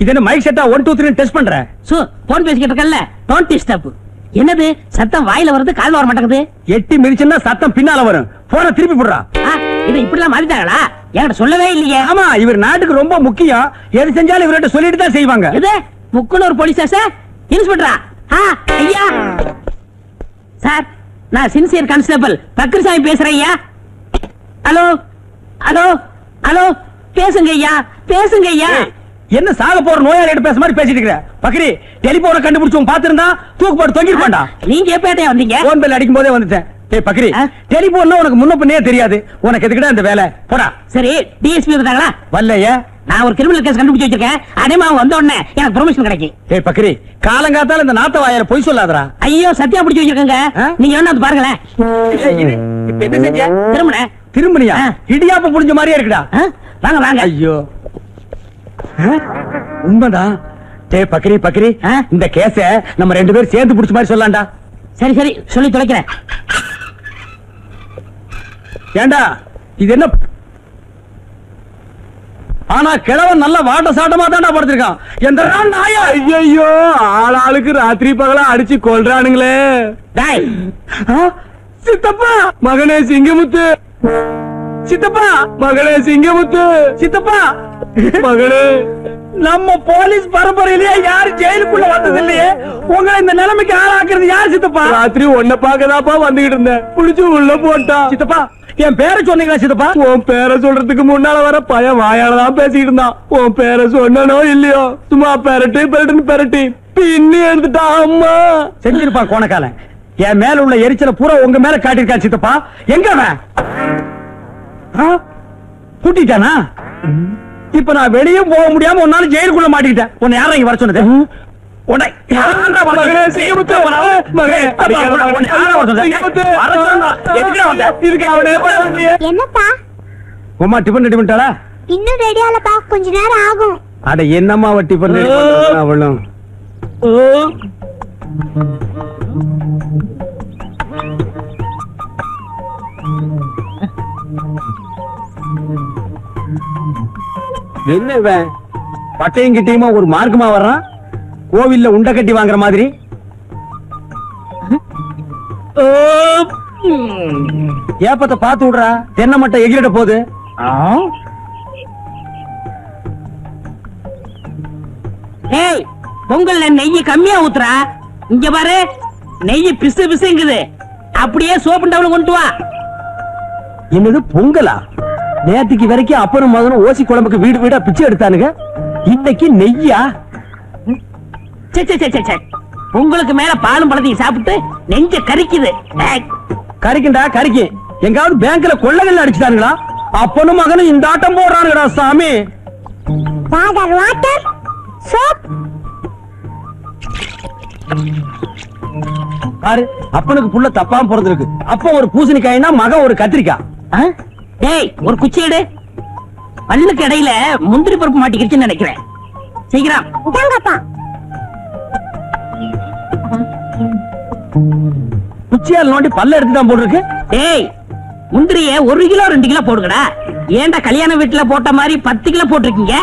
இது என்ன மைக் செட்டா 1 2 3 டெஸ்ட் பண்ற? சோ, போன் பேசிக்கிட்டு இருக்கல்ல, டோன்ட் டிஸ்டர்ப். என்னது சத்தம் வாயில வருது, காதுல வர மாட்டேங்குது. எட்டி மிதிச்சுன்னா சத்தம் பின்னால வரும். போனை திருப்பி போடுறா. இது இப்படி எல்லாம் மாறிட்டாங்களா? என்கிட்ட சொல்லவே இல்லையே. ஆமா, இவர் நாட்டுக்கு ரொம்ப முக்கியம். எது செஞ்சாலும் இவர்கிட்ட சொல்லிட்டு தான் செய்வாங்க. இது முக்குனூர் போலீஸ் ஸ்டேஷன் இன்ஸ்பெக்டரா? ஐயா சார், நான் சின்சியர் கான்ஸ்டபிள் பக்ரிசாமி பேசுறேன் ஐயா. ஹலோ ஹலோ ஹலோ, பேசுங்க ஐயா, பேசுங்க ஐயா. என்ன சாக போற நோயாளிகிட்ட பேச மாதிரி பேசிட்டு இருக்கிற? பக்ரி, டெலிபோனை கண்டுபிடிச்சவன் பாத்திருந்தா தூக்கு போட்டு தொங்கிருப்பான்டா. நீங்க எப்ப வந்தீங்க? போன் பெல் அடிக்கும் போதே வந்துட்டேன். டேய் பக்ரி, டெலிபோன்னா உனக்கு முன்ன பின்னே தெரியாது. உனக்கு எதுக்குடா இந்த வேலை? போடா. சரி, டிஎஸ்பி வந்துட்டாங்களா? வரலையே. நான் ஒரு கிரிமினல் கேஸ் கண்டுபிடிச்சு வச்சிருக்கேன். அடைமா வந்த உடனே எனக்கு ப்ரொமோஷன் கிடைக்கும். ஏய் பக்ரி, காலங்காத்தால இந்த நாத்த வாயால பொய் சொல்லாதடா. ஐயோ சத்தியா பிடிச்சு வச்சிருக்கேங்க. நீங்க வேணா அது பாருங்களேன். இப்ப என்ன செஞ்ச? திரும்பினேன். திரும்பனியா? இடியாப்ப புடிஞ்ச மாதிரியே இருக்குடா. வாங்க வாங்க. ஐயோ உண்மைதான். டேய் பக்ரி பக்ரி, இந்த கேஸ நம்ம 2 பேரும் சேர்ந்து புடிச்ச மாதிரி சொல்லலாம்டா. சரி சரி சொல்லி தொலைக்கிறேன். ஏண்டா இது என்ன? ஆனா கிழவன் நல்ல வாட்ட சாட்டமா தான்டா படுத்திருக்கான். எந்த நாயா? ஐயோ ஆளாளுக்கு ராத்திரி பகலா அடிச்சு கொல்றானுங்களே. டேய் சித்தப்பா மகனே சிங்கமுத்து, சித்தப்பா மகனே சிங்கமுத்து, சித்தப்பா மகனே. நம்ம போலீஸ் பரம்பரையிலேயே யாரு ஜெயிலுக்குள்ள வந்தது இல்லையே. உங்களை இந்த நிலைமைக்கு ஆளாக்குறது யார் சித்தப்பா? ராத்திரி உன்னை பாக்கதாப்பா வந்துகிட்டு இருந்தேன், புடிச்சு உள்ள போட்டா. சித்தப்பா என் பேரை சொன்னீங்களா சித்தப்பா? உன் பேரை சொல்றதுக்கு முன்னால வர பையன் வாயாலதான் பேசிக்கிட்டு இருந்தான். உன் பேரை சொன்னனோ இல்லையோ, சும்மா பெரட்டு பெரட்டுன்னு பெரட்டி பின்னி எடுத்துட்டா. அம்மா செஞ்சிருப்பான் கோணக்காலன். என் மேல உள்ள எரிச்சல பூரா உங்க மேல காட்டிருக்கான் சித்தப்பா. எங்க அவன்? கூட்டிட்டானா? இப்ப நான் வெளியே போக முடியாம உன்னால ஜெயிலுக்குள்ள மாட்டிக்கிட்டேன். உன்னை யாரும் இங்க வர சொன்னது? உன்னை மகனே சிங்கமுத்து, மகனே என்னப்பா உமா டிபன் ரெடி பண்ணிட்டாளா? இன்னும் ரெடி ஆகலப்பா, கொஞ்ச நேரம் ஆகும். அட என்னம்மா டிபன் ரெடி அவளும். என்ன இவன் பட்டையும் கிட்டையுமா ஒரு மார்க்கமா வர்றான்? கோவில்ல உண்டை கட்டி வாங்குற மாதிரி. ஏப்பத்தை பார்த்து விடுறா, தென்னை மட்டை எகிரிட போகுது. ஏய் பொங்கல்ல நெய்ய கம்மியா ஊத்துறா. இங்க பாரு நெய்ய பிசு பிசுங்குது. அப்படியே சோப்பு டவுன் கொண்டு வா. என்னது பொங்கலா? நேத்துக்கு வரைக்கும் அப்பனும் மகனும் ஓசி குழம்புக்கு வீடு வீடா பிச்சை எடுத்தானுங்க. இன்னைக்கு நெய்யா? உங்களுக்கு மேல பாலும் பழத்தையும் சாப்பிட்டு நெஞ்ச கரிக்குது. கறிக்குண்டா கறிக்கு. எங்காவது பேங்க்ல கொள்ளகள் அடிச்சுட்டானுங்களா? அப்பனும் மகனும் இந்த ஆட்டம் போடுறானுங்கடா சாமி. Water water soap. பாரு, அப்பனுக்கு புள்ள தப்பாம பிறந்திருக்கு. அப்ப ஒரு பூசணிக்காய்னா மகன் ஒரு கத்திரிக்காய். டேய் ஒரு குச்சி எடு. பல்லுக்கு இடையில முந்திரி பருப்பு மாட்டிக்கிடுச்சுன்னு நினைக்கிறேன். சீக்கிரம் இதாங்கப்பா. குச்சியால் நோண்டி பல்ல எடுத்து தான் போட்டுருக்கு. டேய் முந்திரிய 1 கிலோ 2 கிலோ போடுங்கடா. ஏன்டா கல்யாண வீட்டுல போட்ட மாதிரி 10 கிலோ போட்டிருக்கீங்க?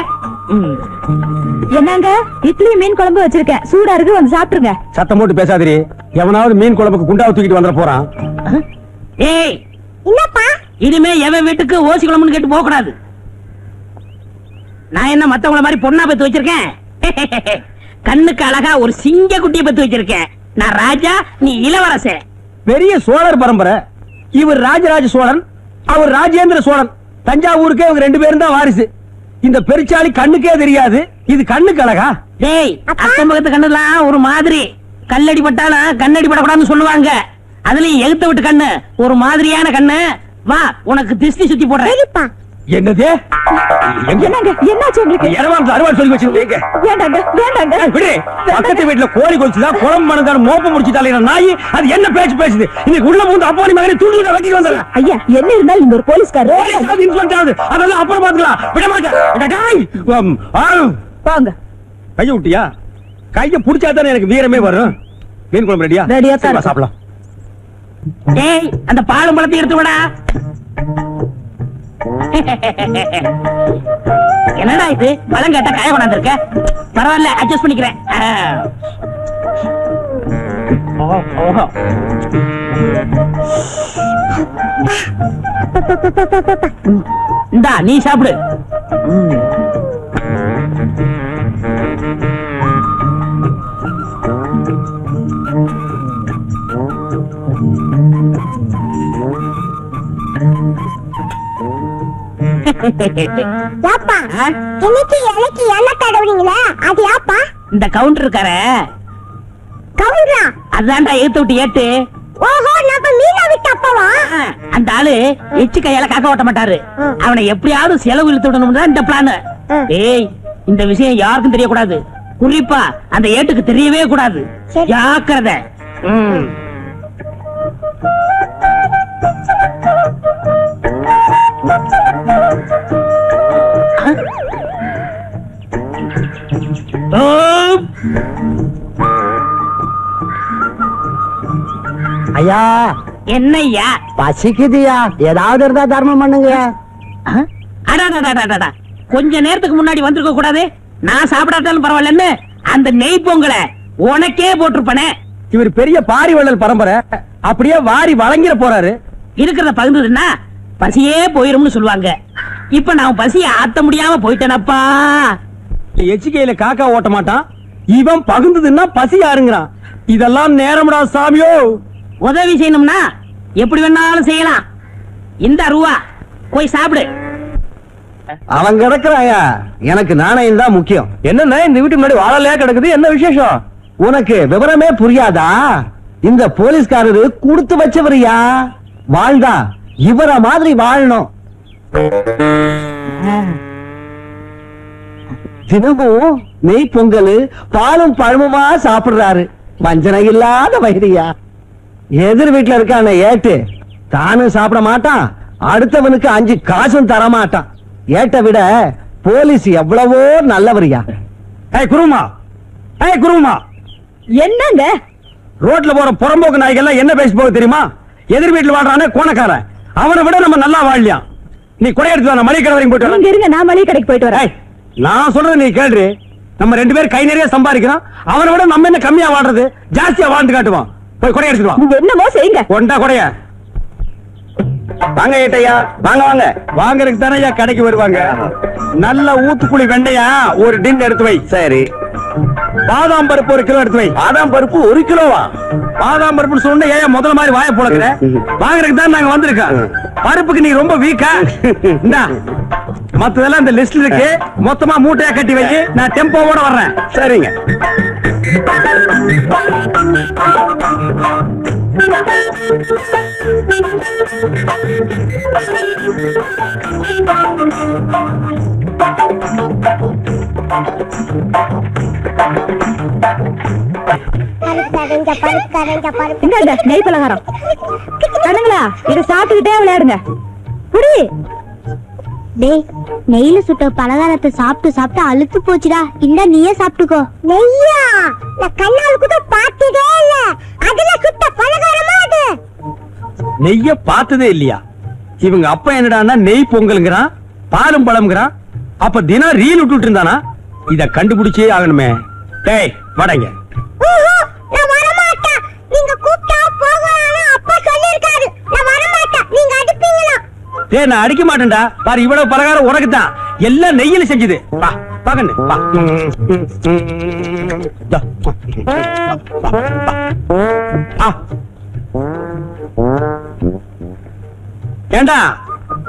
என்னங்க இட்லி மீன் குழம்பு வச்சிருக்கேன், சூடா இருக்கு, வந்து சாப்பிட்டுருங்க. சத்தம் போட்டு பேசாதீரி. எவனாவது மீன் குழம்புக்கு குண்டாவை தூக்கிட்டு வந்துட போறான். ஏய் என்னப்பா? இனிமே எவன் வீட்டுக்கு ஓசி குழம்புன்னு கேட்டு போக கூடாது. நான் என்ன மத்தவங்கள மாதிரி பொண்ணா பெத்து வச்சிருக்கேன்? கண்ணுக்கு அழகா ஒரு சிங்க குட்டியை பெத்து வச்சிருக்கேன். நான் ராஜா, நீ இளவரசன். பெரிய சோழர் பரம்பரை. இவர் ராஜராஜ சோழன், அவர் ராஜேந்திர சோழன். தஞ்சாவூருக்கே இவங்க 2 பேரும் தான் வாரிசு. இந்த பெருச்சாளி கண்ணுக்கே தெரியாது. இது கண்ணுக்கு அழகா? டேய் அக்கம் பக்கத்து கண்ணுலாம் ஒரு மாதிரி. கல்லடி பட்டாலும் கண்ணடி படக்கூடாதுன்னு சொல்லுவாங்க. அதுலயும் எழுத்த விட்டு கண்ணு ஒரு மாதிரியான கண்ணு. வா உனக்கு திருஷ்டி சுத்தி போடுறேன். என்னது? என்னங்க என்னாச்சு உங்களுக்கு? அறுவாள் சொல்லி வச்சிருக்கீங்க. வேண்டாங்க வேண்டாங்க. விடு. பக்கத்து வீட்டுல கோழி கொலிச்சுதான் குழம்பு மணந்தாலும் மோப்ப முடிச்சுட்டாலே நாய். அது என்ன பேச்சு பேசுது? இன்னைக்கு உள்ள வந்து அப்பா மகனை தூக்கிட்டு வெட்டி வந்தாங்க. ஐயா என்ன இருந்தாலும் நீங்க ஒரு போலீஸ்காரர். அதெல்லாம் அப்புறம் பாத்துக்கலாம். விட மாட்டேன். வாங்க. கைய விட்டியா? கைய புடிச்சா தானே எனக்கு வீரமே வரும். மீன் குழம்பு ரெடியா? ரெடியா தான். சாப்பிடலாம். டேய் அந்த பாலும் பழத்தை எடுத்து விடா. என்னடா இது பழம் கேட்ட காய கொண்டாந்து இருக்க? பரவாயில்ல அட்ஜஸ்ட் பண்ணிக்கிறேன். இந்தா நீ சாப்பிடு. யாப்பா இன்னைக்கு இலைக்கு எண்ணெய் தடவுறீங்களா? அது யாப்பா? இந்த கவுண்டர் இருக்கார கவுண்டரா? அதான்டா ஏத்து விட்டு ஏத்து. ஓஹோ நம்ம மீனா விட்டு அப்பவா? அந்த ஆளு எச்சு கையால காக்க ஓட்ட மாட்டாரு. அவனை எப்படியாவது செலவு இழுத்து விடணும் இந்த பிளான். ஏய், இந்த விஷயம் யாருக்கும் தெரியக்கூடாது. குறிப்பா அந்த ஏட்டுக்கு தெரியவே கூடாது. ஜாக்கிரதை. ஐயா, என்னய்யா? பசிக்குதுயா, ஏதாவது இருந்தா தர்மம் பண்ணுங்க. அடாடாடாடாடா, கொஞ்ச நேரத்துக்கு முன்னாடி வந்திருக்க கூடாது. நான் சாப்பிடாட்டாலும் பரவாயில்லன்னு அந்த நெய் பொங்கலை உனக்கே போட்டிருப்பனே. இவர் பெரிய பாரி வள்ளல் பரம்பரை, அப்படியே வாரி வழங்கிட போறாரு. இருக்கிறத பகிர்ந்ததுன்னா பசியே போயிரும்னு சொல்லுவாங்க. இப்ப நான் பசிய ஆத்த முடியாம போயிட்டேனப்பா. எச்சிக்கையில காக்கா ஓட்ட மாட்டான், இவன் பகுந்ததுன்னா பசி யாருங்கிறான். இதெல்லாம் நேரம்டா சாமியோ. உதவி செய்யணும்னா எப்படி வேணாலும் செய்யலாம். இந்த ரூபா போய் சாப்பிடு. அவன் கிடக்குறாயா, எனக்கு நாணயம் தான் முக்கியம். என்னன்னா இந்த வீட்டுக்கு முன்னாடி வாழலையா கிடக்குது, என்ன விசேஷம்? உனக்கு விவரமே புரியாதா? இந்த போலீஸ்காரரு கொடுத்து வச்சவரியா. வாழ்ந்தா இவர மாதிரி வாழணும். தினமும் நெய் பொங்கல் பாலும் பழமுமா சாப்பிடுறாரு. வஞ்சனை இல்லாத வயிறியா. எதிர் வீட்டுல இருக்கான ஏட்டு தானும் சாப்பிட மாட்டான், அடுத்தவனுக்கு 5 காசும் தர மாட்டான். ஏட்ட விட போலீஸ் எவ்வளவோ நல்லவரியா. குருமா, குருமா, என்னங்க ரோட்ல போற புறம்போக்கு நாய்கள் என்ன பேசி போக தெரியுமா? எதிர் வீட்டுல வாழ்றானே கோணக்காரன், அவனை விட நம்ம நல்லா வாழலையா. நீ கொடை எடுத்து மளிகை கடை வரைக்கும் போயிட்டு இங்க இருங்க, நான் மளிகை கடைக்கு போயிட்டு வரேன். நான் சொல்றது நீ கேள்றி. நம்ம 2 பேரும் கை நிறைய சம்பாதிக்கிறோம், அவனை விட நம்ம என்ன கம்மியா வாழ்றது, ஜாஸ்தியா வாழ்ந்து காட்டுவோம். போய் கொடை எடுத்துக்கலாம். நீங்க என்னமோ செய்யுங்க. கொண்டா கொடைய. வாங்க ஏட்டையா, வாங்க வாங்க. வாங்கறதுக்கு தானே ஐயா கடைக்கு வருவாங்க. நல்ல ஊத்துக்குழி வெண்டையா ஒரு டின் எடுத்து வை. சரி. பாதாம் பருப்பு 1 கிலோ எடுத்து வை. பாதாம் பருப்பு 1 கிலோவா? பாதாம் பருப்பு சொன்ன ஏன் முதல்ல மாதிரி வாய போலக்குற? வாங்கறதுக்கு தான் நாங்க வந்திருக்கோம். பருப்புக்கு நீ ரொம்ப வீக்கா. இந்தா மத்ததெல்லாம் இந்த லிஸ்ட்ல இருக்கு, மொத்தமா மூட்டையா கட்டி வை. நான் டெம்போவோட வர்றேன். சரிங்க. இந்தாங்க நெய் பலகாரம். கண்ணுங்களா, இதை சாப்பிட்டுக்கிட்டே விளையாடுங்க. புடி. டேய், நெய்ல சுட்ட பலகாரத்தை சாப்பிட்டு சாப்பிட்டு அழுத்து போச்சுடா. இந்த நீயே சாப்பிட்டுக்கோ. நெய்யா? நான் கண்ணால் கூட பார்த்ததே இல்ல. அதுல சுட்ட பலகாரமா அது? நெய்ய பார்த்ததே இல்லையா? இவங்க அப்பா என்னடான்னா நெய் பொங்கல்ங்கிறான், பாலும் பழம்ங்கிறான். அப்ப தினம் ரீல் விட்டுட்டு இருந்தானா? இத கண்டுபிடிச்சே ஆகணுமே. டேய் வடங்க. நான் வர மாட்டேன். நீங்க கூப்பிட்டா போகலாம்னு அப்பா சொல்லிருக்காரு. நான் வர மாட்டேன். நீங்க அடிப்பீங்களா? டேய் நான் அடிக்க மாட்டேன்டா. பாரு இவ்வளவு பலகாரம் உனக்கு தான். எல்லாம் நெய்யில செஞ்சது. வா பாக்கண்ணு வா. ஏண்டா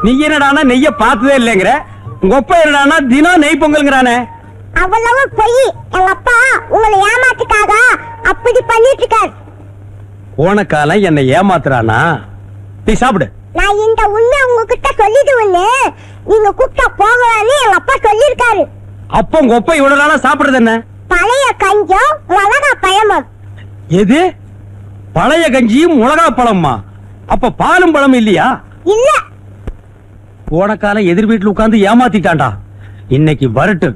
நீ என்னடானா நெய்ய பார்த்ததே இல்லைங்கிற, உங்க அப்பா என்னடானா தினம் நெய் பொங்கல்ங்கிறானே. அவ்வளவு பொய். எங்க அப்பா உங்களை ஏமாத்துக்காக அப்படி பண்ணிட்டு இருக்காரு. போன காலம் என்னை ஏமாத்துறானா? நீ சாப்பிடு. நான் இந்த உண்மை உங்ககிட்ட சொல்லிடுவேன்னு நீங்க கூப்பிட்டா போகலான்னு எங்க அப்பா சொல்லிருக்காரு. அப்ப உங்க அப்பா இவ்வளவு நாளா சாப்பிடுறது என்ன? பழைய கஞ்சம் மிளகா பழமும். எது? பழைய கஞ்சியும் மிளகா பழமா? அப்ப பாலும் பழம் இல்லையா? இல்ல. போன காலம் எதிர் வீட்டுல உட்கார்ந்து ஏமாத்திட்டான்டா. இன்னைக்கு வரட்டு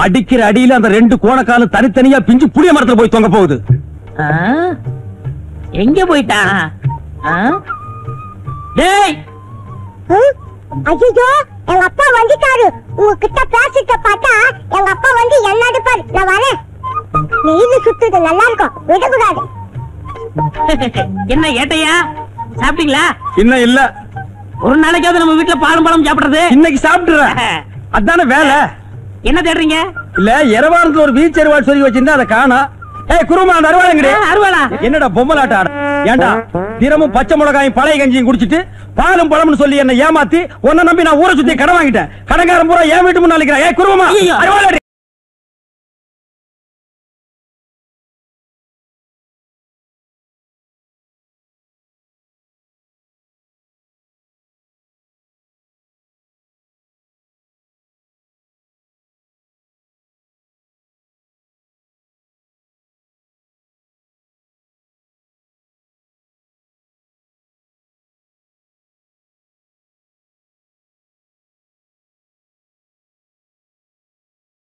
அடிக்கிற அடியில அந்த 2 கோணக்காலம் தனித்தனியா பிஞ்சு புளிய மரத்துல போய் தொங்க போகுது. எங்க போயிட்டான்? டேய், ஐயோ, எங்க அப்பா வந்துட்டாரு. உங்ககிட்ட பேசிட்ட பார்த்தா எங்க அப்பா வந்து என்ன அடிப்பாரு. நான் வரேன். நெய்ல சுத்துது நல்லா இருக்கும், விடக்கூடாது. என்ன ஏட்டையா, சாப்பிட்டீங்களா? இன்னும் இல்ல. ஒரு நாளைக்காவது நம்ம வீட்டுல பாலும் பழம் சாப்பிடுறது. இன்னைக்கு சாப்பிட்டுறேன். அதான வேலை. என்ன தேடுறீங்க? இல்ல எரவாரத்துல ஒரு வீச்சு அருவாள் சொல்லி வச்சிருந்தா அதை காணா. ஏய் குருமா, அந்த அருவாளுங்கடி. அருவாளா? என்னடா பொம்மலாட்ட ஆட? ஏண்டா தினமும் பச்சை மிளகாயும் பழைய கஞ்சியும் குடிச்சிட்டு பாலும் பழம்னு சொல்லி என்ன ஏமாத்தி உன்னை நம்பி நான் ஊரை சுத்தி கடன் வாங்கிட்டேன். கடங்காரன் பூரா என் வீட்டு முன்னாடி. ஏய் குருமா, ஐயோ. அருவாளடி.